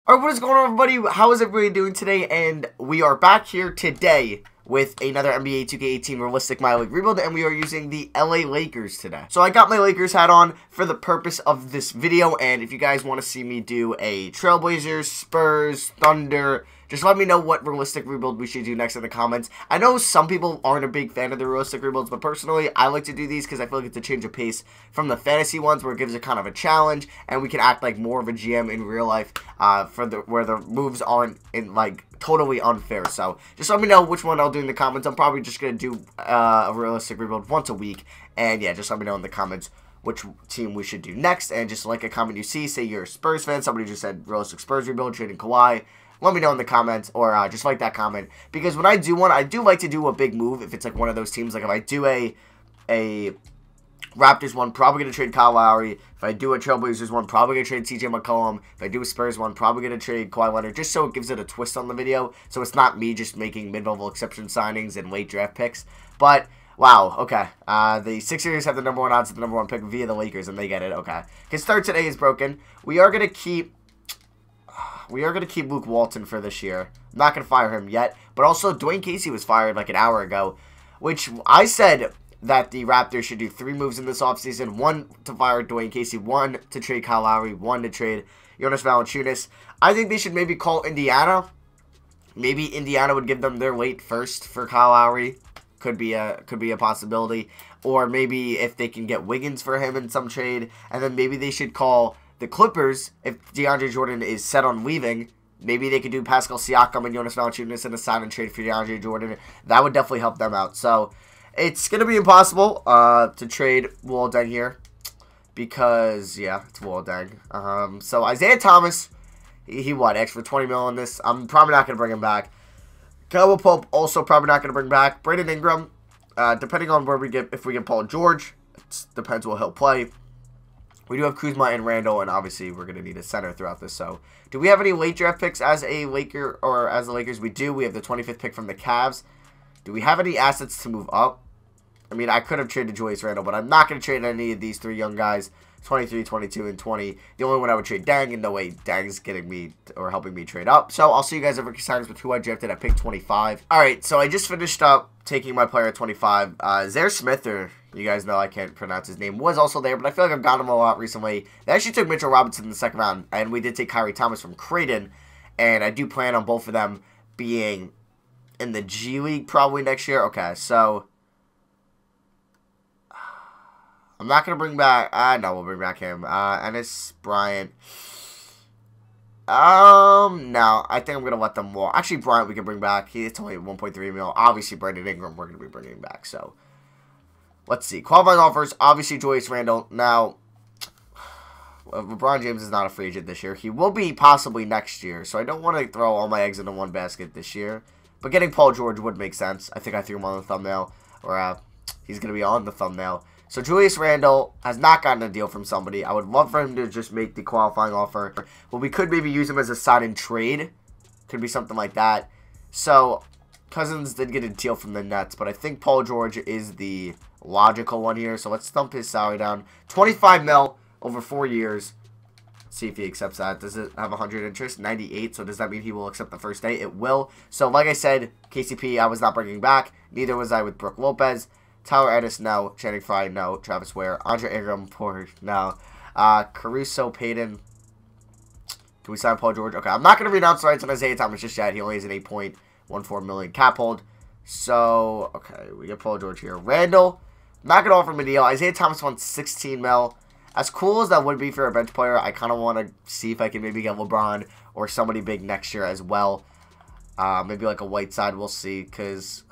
Alright, what is going on, everybody? How is everybody doing today? And we are back here today with another NBA 2K18 Realistic My League Rebuild, and we are using the LA Lakers today. So I got my Lakers hat on for the purpose of this video, and if you guys want to see me do a Trailblazers, Spurs, Thunder, just let me know what realistic rebuild we should do next in the comments. I know some people aren't a big fan of the realistic rebuilds, but personally, I like to do these because I feel like it's a change of pace from the fantasy ones where it gives it kind of a challenge, and we can act like more of a GM in real life where the moves aren't totally unfair. So just let me know which one I'll do in the comments. I'm probably just going to do a realistic rebuild once a week, and yeah, just let me know in the comments which team we should do next, and just like a comment you see, say you're a Spurs fan, somebody just said realistic Spurs rebuild, trading Kawhi. Let me know in the comments, or just like that comment, because when I do one, I do like to do a big move if it's like one of those teams. Like if I do a Raptors one, probably going to trade Kyle Lowry. If I do a Trailblazers one, probably going to trade CJ McCollum. If I do a Spurs one, probably going to trade Kawhi Leonard, just so it gives it a twist on the video, so it's not me just making mid-level exception signings and late draft picks. But wow, okay. The Sixers have the #1 odds at the #1 pick via the Lakers, and they get it. Okay. His start today is broken. We are going to keep Luke Walton for this year. I'm not going to fire him yet. But also, Dwayne Casey was fired like an hour ago, which I said that the Raptors should do 3 moves in this offseason. 1 to fire Dwayne Casey, 1 to trade Kyle Lowry, 1 to trade Jonas Valanciunas. I think they should maybe call Indiana. Maybe Indiana would give them their late first for Kyle Lowry. Could be a possibility. Or maybe if they can get Wiggins for him in some trade. And then maybe they should call the Clippers, if DeAndre Jordan is set on leaving. Maybe they could do Pascal Siakam and Jonas Valanciunas in a sign and trade for DeAndre Jordan. That would definitely help them out. So it's going to be impossible to trade Woldang here because, yeah, it's Woldang. So Isaiah Thomas, he what, extra 20 mil on this? I'm probably not going to bring him back. Caldwell Pope, also probably not going to bring back. Brandon Ingram, depending on where we get, if we get Paul George, it depends what he'll play. We do have Kuzma and Randall, and obviously we're going to need a center throughout this. So, do we have any late draft picks as a Laker or as the Lakers? We do. We have the 25th pick from the Cavs. Do we have any assets to move up? I mean, I could have traded Julius Randall, but I'm not going to trade any of these 3 young guys, 23, 22, and 20. The only one I would trade Dang, and no way Dang's getting me or helping me trade up. So, I'll see you guys at Rookie Signings with who I drafted at pick 25. Alright, so I just finished up taking my player at 25. Zaire Smith, or you guys know I can't pronounce his name, was also there, but I feel like I've gotten him a lot recently. They actually took Mitchell Robinson in the 2nd round, and we did take Khyri Thomas from Creighton, and I do plan on both of them being in the G League probably next year. Okay, so I'm not going to bring back, no, we'll bring back him. Ennis Bryant. No, I think I'm going to let them walk. Actually, Bryant we can bring back. It's only 1.3 mil. Obviously, Brandon Ingram we're going to be bringing back, so let's see. Qualifying offers, obviously Julius Randle. Now, LeBron James is not a free agent this year. He will be possibly next year, so I don't want to throw all my eggs into one basket this year. But getting Paul George would make sense. I think I threw him on the thumbnail, or he's going to be on the thumbnail. So Julius Randle has not gotten a deal from somebody. I would love for him to just make the qualifying offer. Well, we could maybe use him as a sign and trade. Could be something like that. So Cousins did get a deal from the Nets, but I think Paul George is the logical one here. So let's thump his salary down. 25 mil over 4 years. See if he accepts that. Does it have 100 interest? 98. So does that mean he will accept the first day? It will. So like I said, KCP I was not bringing back. Neither was I with Brook Lopez. Tyler Ennis, no. Channing Frye, no. Travis Ware. Andre Ingram, no. Caruso, Payton. Can we sign Paul George? Okay, I'm not going to renounce rights on Isaiah Thomas just yet. He only has an 8.14 million cap hold. So, okay, we get Paul George here. Randall, not going to offer him a deal. Isaiah Thomas wants 16 mil. As cool as that would be for a bench player, I kind of want to see if I can maybe get LeBron or somebody big next year as well. Maybe like a Whiteside, we'll see. Because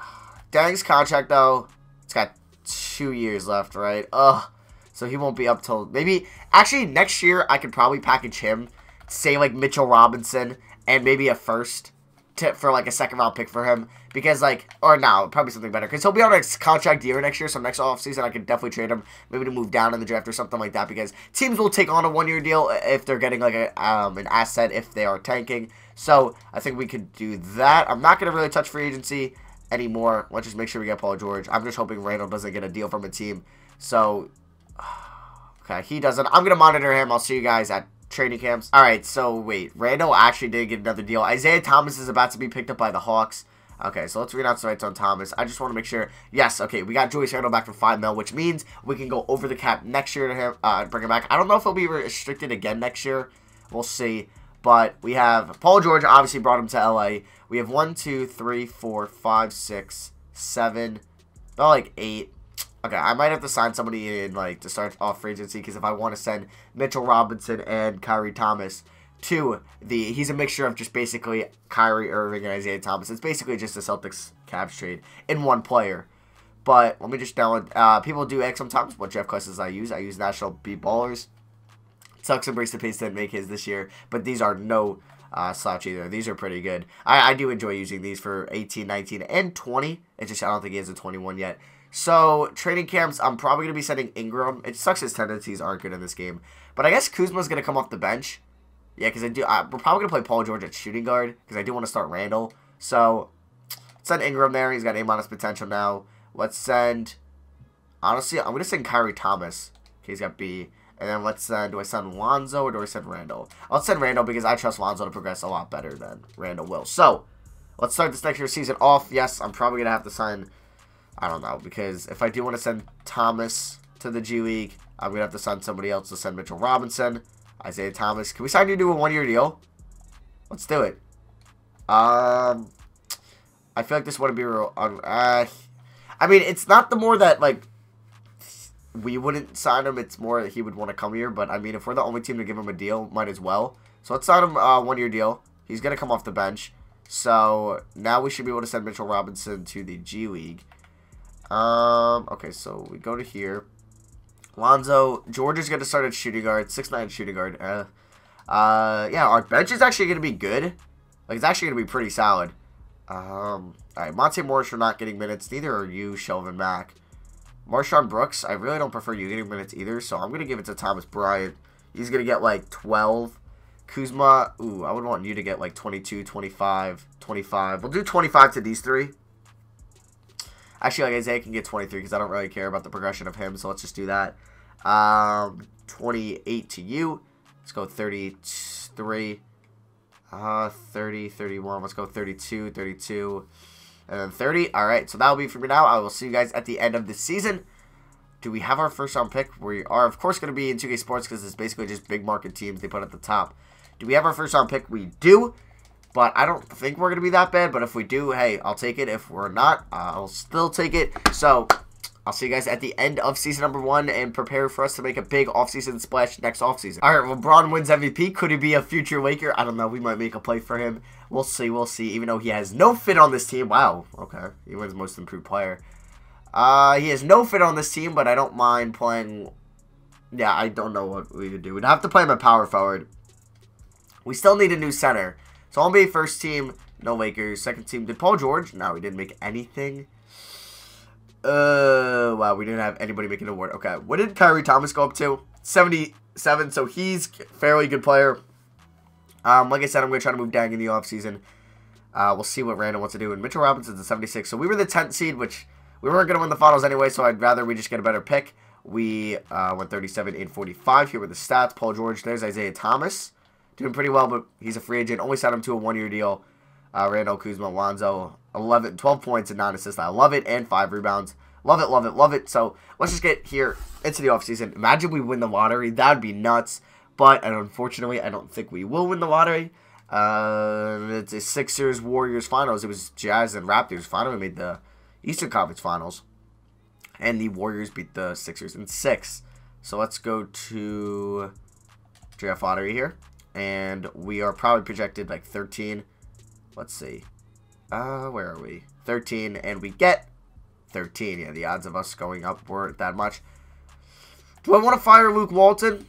Dang's contract, though, it's got 2 years left, right? Ugh. So he won't be up till maybe. Actually, next year I could probably package him, say like Mitchell Robinson, and maybe a first for like a 2nd round pick for him. Because like, or no, probably something better. Because he'll be on a contract year next year. So next offseason I could definitely trade him, maybe to move down in the draft or something like that. Because teams will take on a 1-year deal if they're getting like a an asset if they are tanking. So I think we could do that. I'm not gonna really touch free agency anymore. Let's just make sure we get Paul George. I'm just hoping Randall doesn't get a deal from a team. So, okay, he doesn't. I'm going to monitor him. I'll see you guys at training camps. Alright, so wait. Randall actually did get another deal. Isaiah Thomas is about to be picked up by the Hawks. Okay, so let's renounce the rights on Thomas. I just want to make sure. Yes, okay, we got Julius Randle back for $5 million, which means we can go over the cap next year to him, bring him back. I don't know if he'll be restricted again next year. We'll see. But we have Paul George, obviously brought him to LA. We have 1, 2, 3, 4, 5, 6, 7, not like 8. Okay, I might have to sign somebody in, like, to start off free agency, because if I want to send Mitchell Robinson and Khyri Thomas to he's a mixture of just basically Kyrie Irving and Isaiah Thomas. It's basically just a Celtics Cavs trade in one player. But let me just download. People do ask sometimes what draft classes I use. I use National Beat Ballers. Sucks Embrace the Pace didn't make his this year, but these are no slouch either. These are pretty good. I do enjoy using these for 18, 19, and 20. It's just I don't think he has a 21 yet. So, training camps, I'm probably going to be sending Ingram. It sucks his tendencies aren't good in this game. But I guess Kuzma's going to come off the bench. Yeah, because we're probably going to play Paul George at shooting guard, because I do want to start Randall. So, let's send Ingram there. He's got A- potential now. Let's send, honestly, I'm going to send Khyri Thomas. Okay, he's got B. And then let's send, do I send Lonzo or do I send Randall? I'll send Randall because I trust Lonzo to progress a lot better than Randall will. So, let's start this next year's season off. Yes, I'm probably going to have to sign, I don't know, because if I do want to send Thomas to the G League, I'm going to have to sign somebody else to send Mitchell Robinson. Isaiah Thomas. Can we sign you to a 1-year deal? Let's do it. I feel like this wouldn't be real. I mean, it's not the more that, like, we wouldn't sign him. It's more that he would want to come here. But, I mean, if we're the only team to give him a deal, might as well. So, let's sign him a 1-year deal. He's going to come off the bench. So, now we should be able to send Mitchell Robinson to the G League. Okay, so we go to here. Lonzo, George is going to start at shooting guard, 6'9" shooting guard. Yeah, our bench is actually going to be good. Like, it's actually going to be pretty solid. Alright, Monte Morris for not getting minutes. Neither are you, Shelvin Mack. Marshawn Brooks, I really don't prefer you getting minutes either, so I'm going to give it to Thomas Bryant. He's going to get, like, 12. Kuzma, ooh, I would want you to get, like, 22, 25, 25. We'll do 25 to these three. Actually, like, Isaiah can get 23 because I don't really care about the progression of him, so let's just do that. 28 to you. Let's go 33. 30, 31. Let's go 32, 32, and then 30. All right, so that'll be for me now. I will see you guys at the end of the season. Do we have our first round pick? We are, of course, going to be in 2K Sports because it's basically just big market teams they put at the top. Do we have our first round pick? We do. But I don't think we're going to be that bad. But if we do, hey, I'll take it. If we're not, I'll still take it. So, I'll see you guys at the end of season number 1 and prepare for us to make a big offseason splash next offseason. All right, LeBron wins MVP. Could he be a future Laker? I don't know. We might make a play for him. We'll see. We'll see. Even though he has no fit on this team. Wow. Okay. He wins most improved player. He has no fit on this team, but I don't mind playing. Yeah, I don't know what we could do. We'd have to play him at power forward. We still need a new center. So, NBA first team, no Lakers. Second team, did Paul George? No, we didn't make anything. Wow, we didn't have anybody making an award. Okay, what did Khyri Thomas go up to? 77, so he's a fairly good player. Like I said, I'm going to try to move Dang in the offseason. We'll see what Randall wants to do. And Mitchell Robinson's a 76. So we were the 10th seed, which we weren't going to win the finals anyway, so I'd rather we just get a better pick. We went 37 and 45. Here were the stats. Paul George, there's Isaiah Thomas. Doing pretty well, but he's a free agent. Only signed him to a 1-year deal. Randall, Kuzma, Lonzo, 12 points and 9 assists. I love it. And 5 rebounds. Love it, love it, love it. So, let's just get here into the offseason. Imagine we win the lottery. That would be nuts. But, unfortunately, I don't think we will win the lottery. It's a Sixers, Warriors finals. It was Jazz and Raptors finally made the Eastern Conference finals. And the Warriors beat the Sixers in 6. So, let's go to draft lottery here. And we are probably projected like 13. Let's see. Where are we? 13. And we get 13. Yeah, the odds of us going up weren't that much. Do I want to fire Luke Walton?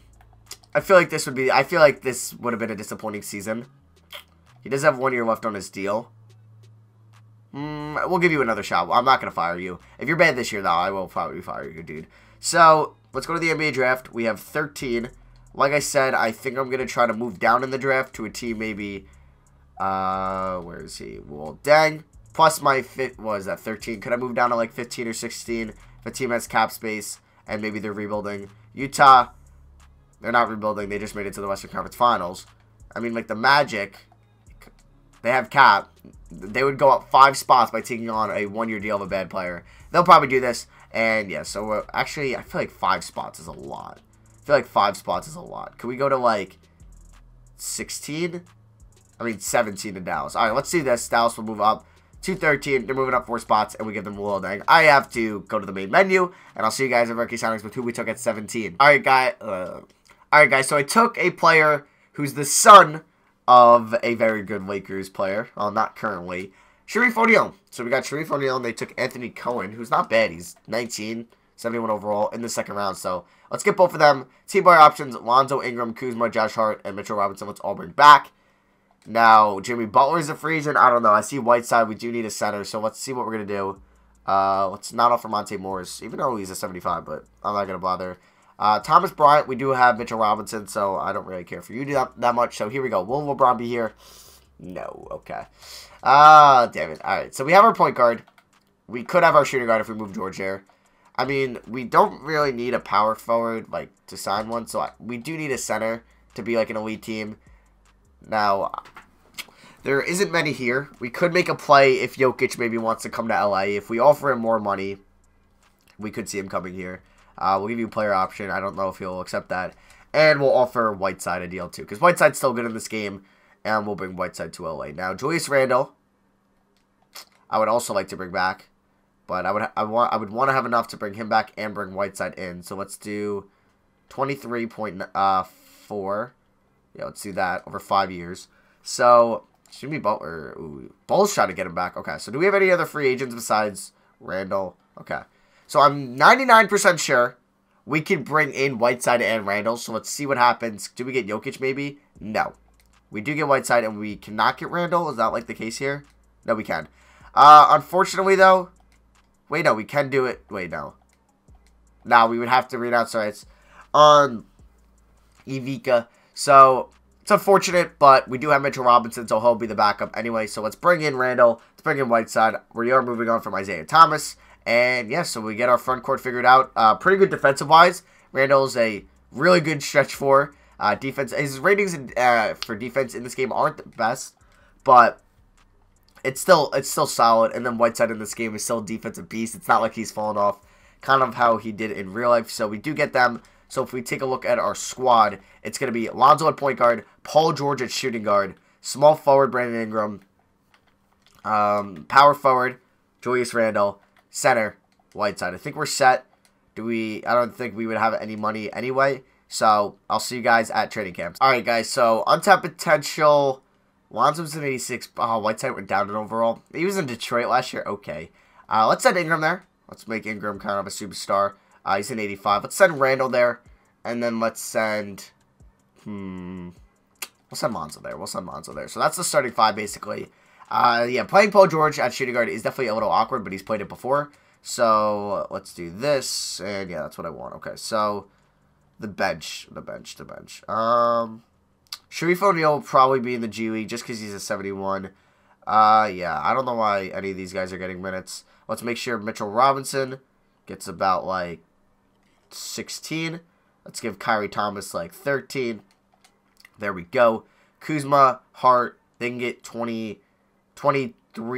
I feel like this would have been a disappointing season. He does have 1 year left on his deal. We'll give you another shot. I'm not going to fire you. If you're bad this year, though, I will probably fire you, dude. So, let's go to the NBA draft. We have 13. Like I said, I think I'm going to try to move down in the draft to a team maybe, where is he? Well, dang. Plus my fit was that 13. Could I move down to like 15 or 16 if a team has cap space and maybe they're rebuilding? Utah, They're not rebuilding. They just made it to the Western Conference Finals. I mean, like, the Magic, they have cap. They would go up 5 spots by taking on a 1-year deal of a bad player. They'll probably do this. And, yeah, so actually, I feel like 5 spots is a lot. I feel like 5 spots is a lot. Can we go to, like, 16? I mean, 17 in Dallas. All right, let's do this. Dallas will move up to 13. They're moving up 4 spots, and we give them a little dang. I have to go to the main menu, and I'll see you guys at rookie signings with who we took at 17. All right, guys. So I took a player who's the son of a very good Lakers player. Well, not currently. Khyri Thomas. So we got Khyri Thomas, and they took Anthony Cohen, who's not bad. He's 19, 71 overall in the second round. So let's get both of them. Team player options: Lonzo, Ingram, Kuzma, Josh Hart, and Mitchell Robinson. Let's all bring back. Now, Jimmy Butler is a free agent. I don't know. I see Whiteside. We do need a center, so let's see what we're going to do. Let's not offer Monte Morris, even though he's a 75, but I'm not going to bother. Thomas Bryant, we do have Mitchell Robinson, so I don't really care for you that much. So here we go. Will LeBron be here? No. Okay. Damn it. All right. So we have our point guard. We could have our shooting guard if we move George there. I mean, we don't really need a power forward, like, to sign one. So we do need a center to be, like, an elite team. Now, there isn't many here. We could make a play if Jokic maybe wants to come to LA. If we offer him more money, we could see him coming here. We'll give you a player option. I don't know if he'll accept that. And we'll offer Whiteside a deal too, because Whiteside's still good in this game, and we'll bring Whiteside to LA. Now, Julius Randle, I would also like to bring back, but I would want to have enough to bring him back and bring Whiteside in. So let's do 23.4. Yeah, let's do that over 5 years. So, Jimmy Butler. Ooh, Bulls trying to get him back. Okay, so do we have any other free agents besides Randall? Okay. So, I'm 99% sure we can bring in Whiteside and Randall. So, let's see what happens. Do we get Jokic maybe? No. We do get Whiteside and we cannot get Randall. Is that like the case here? No, we can. Unfortunately, though. Wait, no, we can do it. Wait, no. No, we would have to read out rights on Ivica. So, it's unfortunate, but we do have Mitchell Robinson, so he'll be the backup anyway. So, let's bring in Randall. Let's bring in Whiteside. We are moving on from Isaiah Thomas. And, yeah, so we get our front court figured out. Pretty good defensive-wise. Randall's a really good stretch for defense. His ratings for defense in this game aren't the best, but it's still solid. And then Whiteside in this game is still a defensive beast. It's not like he's fallen off, kind of how he did in real life. So, we do get them. So, if we take a look at our squad, it's going to be Lonzo at point guard, Paul George at shooting guard, small forward, Brandon Ingram, power forward, Julius Randle, center, Whiteside. I think we're set. I don't think we would have any money anyway. So, I'll see you guys at training camps. All right, guys. So, untapped potential. Lonzo's an 86. Oh, Whiteside went down in overall. He was in Detroit last year. Okay. Let's send Ingram there. Let's make Ingram kind of a superstar. He's an 85. Let's send Randall there. And then let's send... We'll send Lonzo there. So that's the starting 5, basically. Yeah, playing Paul George at shooting guard is definitely a little awkward, but he's played it before. So let's do this. And yeah, that's what I want. Okay, so the bench. Khyri Thomas will probably be in the G League just because he's a 71. Yeah, I don't know why any of these guys are getting minutes. Let's make sure Mitchell Robinson gets about, like, 16. Let's give Khyri Thomas, like, 13. There we go. Kuzma, Hart, they can get 23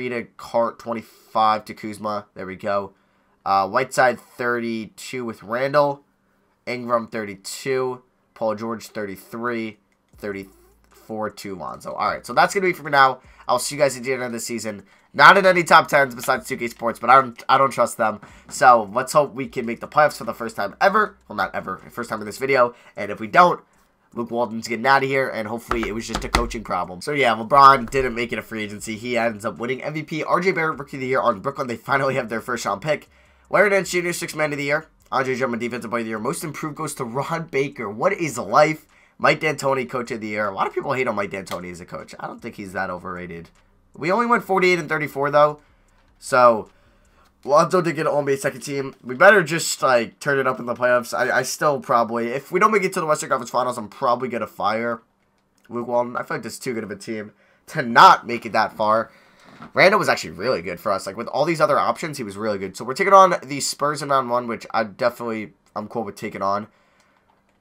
to Hart, 25 to Kuzma. There we go. Whiteside, 32 with Randall. Ingram, 32. Paul George, 33. 34 to Lonzo. Alright, so that's going to be for now. I'll see you guys at the end of the season. Not in any top 10s besides 2K Sports, but I don't trust them. So, let's hope we can make the playoffs for the first time ever. Well, not ever. First time in this video. And if we don't, Luke Walton's getting out of here. And hopefully, it was just a coaching problem. So, yeah, LeBron didn't make it a free agency. He ends up winning MVP. RJ Barrett, Rookie of the Year on Brooklyn. They finally have their first round pick. Larry Nance Jr., 6th Man of the Year. Andre Drummond, Defensive Player of the Year. Most Improved goes to Ron Baker. What is life? Mike D'Antoni, Coach of the Year. A lot of people hate on Mike D'Antoni as a coach. I don't think he's that overrated. We only went 48 and 34, though. So, Lonzo did get an All-NBA second team. We better just, like, turn it up in the playoffs. I still probably... If we don't make it to the Western Conference Finals, I'm probably going to fire Luke Walton. I feel like this is too good of a team to not make it that far. Randall was actually really good for us. Like, with all these other options, he was really good. So, we're taking on the Spurs in round 1, which I'm cool with taking on.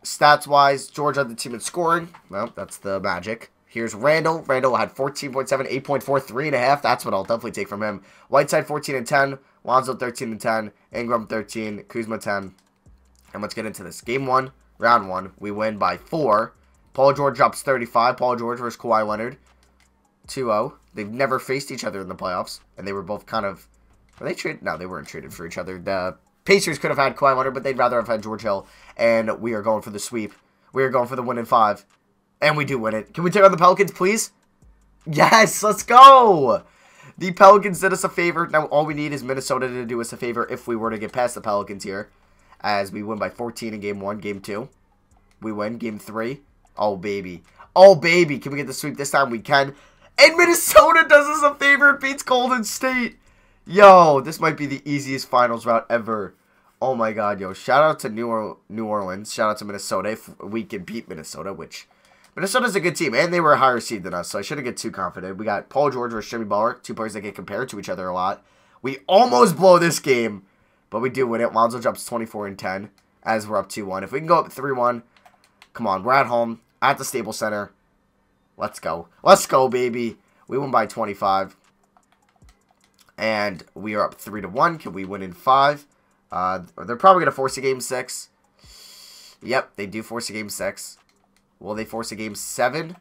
stats-wise, George led the team in scoring. Well, that's the Magic. Here's Randall. Randall had 14.7, 8.4, 3.5. That's what I'll definitely take from him. Whiteside 14 and 10. Lonzo 13 and 10. Ingram 13. Kuzma 10. And let's get into this. Game 1, round 1. We win by 4. Paul George drops 35. Paul George versus Kawhi Leonard. 2-0. They've never faced each other in the playoffs. And they were both kind of... Were they traded? No, they weren't traded for each other. The Pacers could have had Kawhi Leonard, but they'd rather have had George Hill. And we are going for the sweep. We are going for the win in 5. And we do win it. Can we take on the Pelicans, please? Yes, let's go! The Pelicans did us a favor. Now, all we need is Minnesota to do us a favor if we were to get past the Pelicans here. As we win by 14 in Game 1. Game 2. We win. Game 3. Oh, baby. Oh, baby. Can we get the sweep this time? We can. And Minnesota does us a favor. It beats Golden State. Yo, this might be the easiest finals route ever. Oh, my God, yo. Shout out to New Orleans. Shout out to Minnesota if we can beat Minnesota, which... Minnesota's a good team, and they were a higher seed than us, so I shouldn't get too confident. We got Paul George versus Jimmy Butler, 2 players that get compared to each other a lot. We almost blow this game, but we do win it. Lonzo drops 24 and 10 as we're up 2-1. If we can go up 3-1, come on, we're at home, at the Staples Center. Let's go. Let's go, baby. We won by 25, and we are up 3-1. Can we win in 5? They're probably going to force a Game 6. Yep, they do force a Game 6. Will they force a Game 7?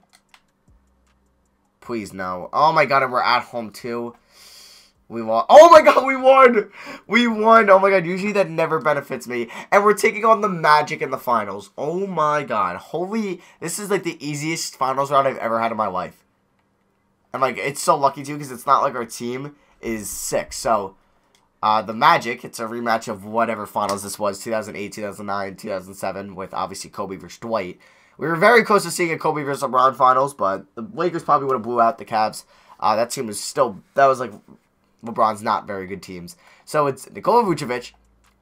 Please, no. Oh, my God, and we're at home, too. We won. Oh, my God, we won! We won! Oh, my God, usually that never benefits me. And we're taking on the Magic in the finals. Oh, my God. Holy... This is, like, the easiest finals round I've ever had in my life. And, like, it's so lucky, too, because it's not like our team is sick. So, the Magic, it's a rematch of whatever finals this was. 2008, 2009, 2007, with, obviously, Kobe versus Dwight. We were very close to seeing a Kobe versus LeBron finals, but the Lakers probably would have blew out the Cavs. That team was still, that was like LeBron's not very good teams. So it's Nikola Vucevic,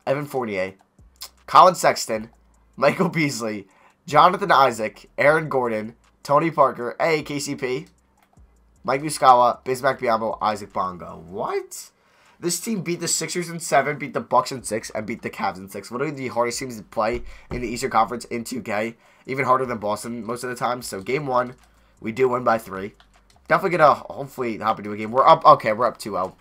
Evan Fournier, Colin Sexton, Michael Beasley, Jonathan Isaac, Aaron Gordon, Tony Parker, KCP, Mike Muscala, Bismack Biyombo, Isaac Bongo. What? This team beat the Sixers in 7, beat the Bucks in 6, and beat the Cavs in 6. Literally the hardest teams to play in the Eastern Conference in 2K. Even harder than Boston most of the time. So, Game 1, we do win by 3. Definitely going to hopefully hop into a game. We're up. Okay, we're up 2-0.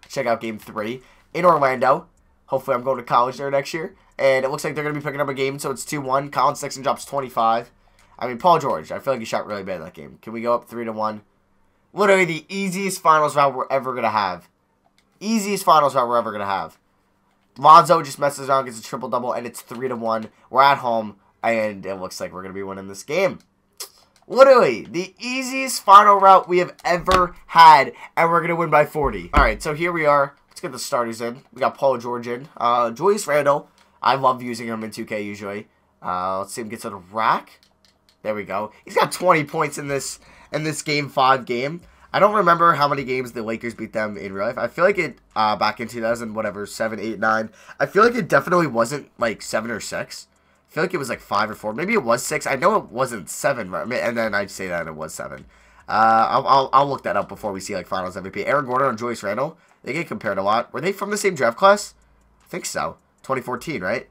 Check out Game 3 in Orlando. Hopefully, I'm going to college there next year. And it looks like they're going to be picking up a game. So, it's 2-1. Colin Sexton drops 25. I mean, Paul George. I feel like he shot really bad in that game. Can we go up 3-1? Literally the easiest finals round we're ever going to have. Easiest finals round we're ever going to have. Lonzo just messes around, gets a triple-double, and it's 3-1. We're at home. And it looks like we're going to be winning this game. Literally, the easiest final route we have ever had. And we're going to win by 40. Alright, so here we are. Let's get the starters in. We got Paul George in. Julius Randle. I love using him in 2K usually. Let's see him get to the rack. There we go. He's got 20 points in this Game 5 game. I don't remember how many games the Lakers beat them in real life. I feel like it, back in 2000, whatever, 7, 8, 9. I feel like it definitely wasn't like 7 or 6. I feel like it was like 5 or 4. Maybe it was 6. I know it wasn't 7. And then I'd say that it was 7. I'll look that up before we see like Finals MVP. Aaron Gordon and Julius Randle. They get compared a lot. Were they from the same draft class? I think so. 2014, right?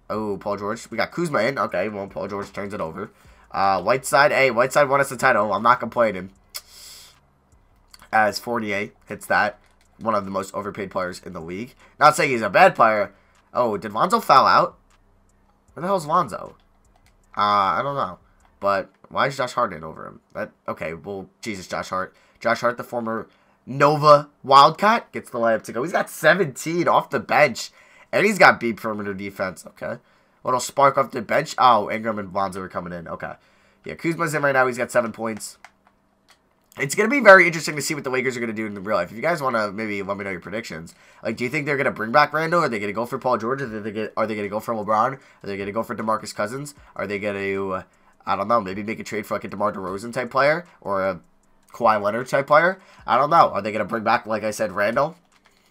Oh, Paul George. We got Kuzma in. Okay, well, Paul George turns it over. Whiteside. Hey, Whiteside won us the title. I'm not complaining. As Fournier hits that. One of the most overpaid players in the league. Not saying he's a bad player. Oh, did Lonzo foul out? Where the hell is Lonzo? I don't know. But why is Josh Hart in over him? Okay, well, Jesus, Josh Hart. Josh Hart, the former Nova Wildcat, gets the layup to go. He's got 17 off the bench. And he's got beat perimeter defense. Okay. Little spark off the bench. Oh, Ingram and Lonzo are coming in. Okay. Yeah, Kuzma's in right now. He's got 7 points. It's going to be very interesting to see what the Lakers are going to do in the real life. If you guys want to maybe let me know your predictions. Like, do you think they're going to bring back Randall? Are they going to go for Paul George? Are they going to go for LeBron? Are they going to go for DeMarcus Cousins? Are they going to, I don't know, maybe make a trade for like a DeMar DeRozan type player? Or a Kawhi Leonard type player? I don't know. Are they going to bring back, like I said, Randall?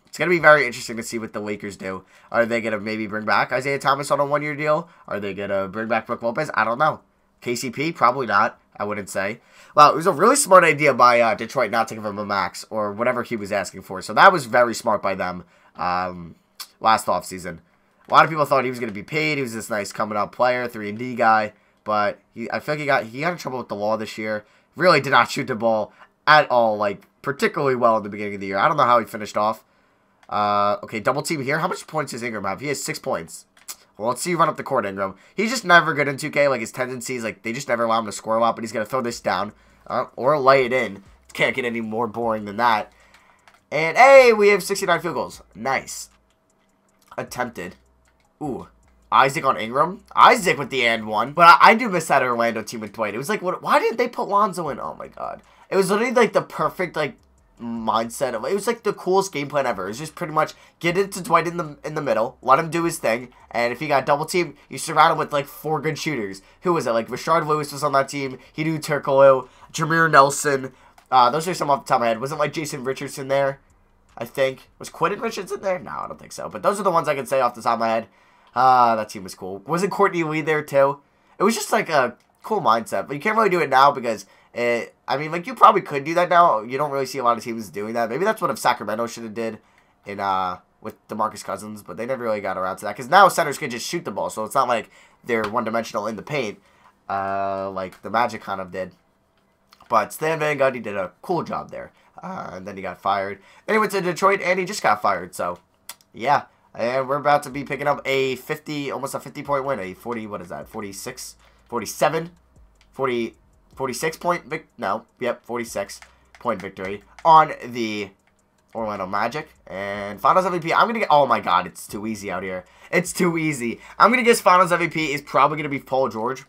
It's going to be very interesting to see what the Lakers do. Are they going to maybe bring back Isaiah Thomas on a 1-year deal? Are they going to bring back Brook Lopez? I don't know. KCP? Probably not, I wouldn't say. Well, it was a really smart idea by Detroit not to give him a max or whatever he was asking for. So that was very smart by them last offseason. A lot of people thought he was going to be paid. He was this nice coming up player, 3-and-D guy. But I feel like he got in trouble with the law this year. Really did not shoot the ball at all, like, particularly well in the beginning of the year. I don't know how he finished off. Okay, double team here. How much points does Ingram have? He has 6 points. Well, let's see you run up the court, Ingram. He's just never good in 2K. Like, his tendencies, like, they just never allow him to score a lot. But he's going to throw this down or lay it in. Can't get any more boring than that. And, hey, we have 69 field goals. Nice. Attempted. Ooh. Isaac on Ingram. Isaac with the and one. But I do miss that Orlando team with Dwight. It was like, why didn't they put Lonzo in? Oh, my God. It was literally, like, the perfect, like, mindset of it. Was like the coolest game plan ever. It was just pretty much get it to Dwight in the middle, let him do his thing, and if he got double team, you surround him with like 4 good shooters. Who was it? Like Rashard Lewis was on that team. Hedo Turkoglu, Jameer Nelson. Those are some off the top of my head. Wasn't like Jason Richardson there? I think was Quentin Richardson there? No, I don't think so. But those are the ones I can say off the top of my head. That team was cool. Wasn't Courtney Lee there too? It was just like a cool mindset, but you can't really do it now because. I mean, like, you probably could do that now. You don't really see a lot of teams doing that. Maybe that's what if Sacramento should have did in with DeMarcus Cousins, but they never really got around to that. Because now centers can just shoot the ball, so it's not like they're one-dimensional in the paint like the Magic kind of did. But Stan Van Gundy did a cool job there. And then he got fired. Then he went to Detroit, and he just got fired. So, yeah. And we're about to be picking up a 50, almost a 50-point win. A 40, what is that, 46? 47? 46-point 46-point victory on the Orlando Magic. And Finals MVP, I'm going to get, oh my God, it's too easy out here. It's too easy. I'm going to guess Finals MVP is probably going to be Paul George.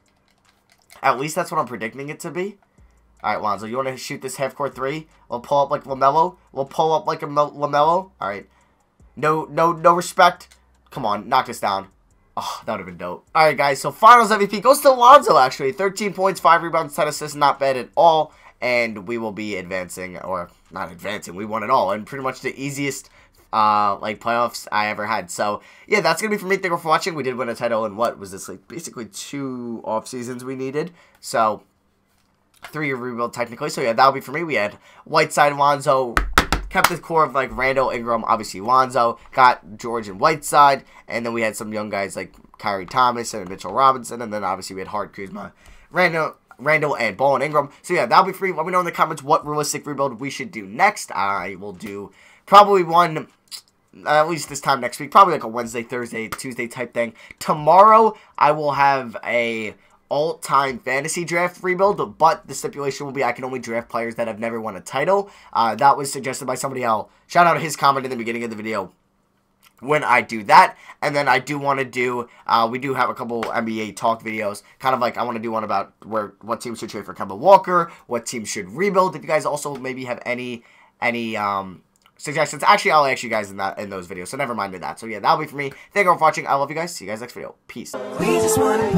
At least that's what I'm predicting it to be. All right, Lonzo, you want to shoot this half-court 3? We'll pull up like LaMelo. We'll pull up like a LaMelo. All right. No respect. Come on, knock this down. Oh, that would have been dope. All right, guys, so Finals MVP goes to Lonzo, actually. 13 points, 5 rebounds, 10 assists. Not bad at all. And we will be advancing, or not advancing. We won it all. And pretty much the easiest, like, playoffs I ever had. So, yeah, that's going to be for me. Thank you for watching. We did win a title in, what was this, like, basically 2 off seasons we needed. So, 3-year rebuild, technically. So, yeah, that'll be for me. We had Whiteside, Lonzo, kept the core of, like, Randall, Ingram, obviously Lonzo, got George and Whiteside, and then we had some young guys like Khyri Thomas and Mitchell Robinson, and then obviously we had Hart, Kuzma, Randall, and Ball and Ingram. So, yeah, that'll be free. Let me know in the comments what realistic rebuild we should do next. I will do probably one, at least this time next week, probably like a Wednesday, Thursday, Tuesday type thing. Tomorrow, I will have a all-time fantasy draft rebuild, but the stipulation will be I can only draft players that have never won a title. That was suggested by somebody else. Shout out to his comment in the beginning of the video when I do that. And then I do want to do, we do have a couple NBA talk videos, kind of like I want to do one about what teams should trade for Kemba Walker, what teams should rebuild. If you guys also maybe have any suggestions, actually I'll ask you guys in those videos, so never mind that. So yeah, that'll be for me. Thank you for watching. I love you guys. See you guys next video. Peace. We just wanna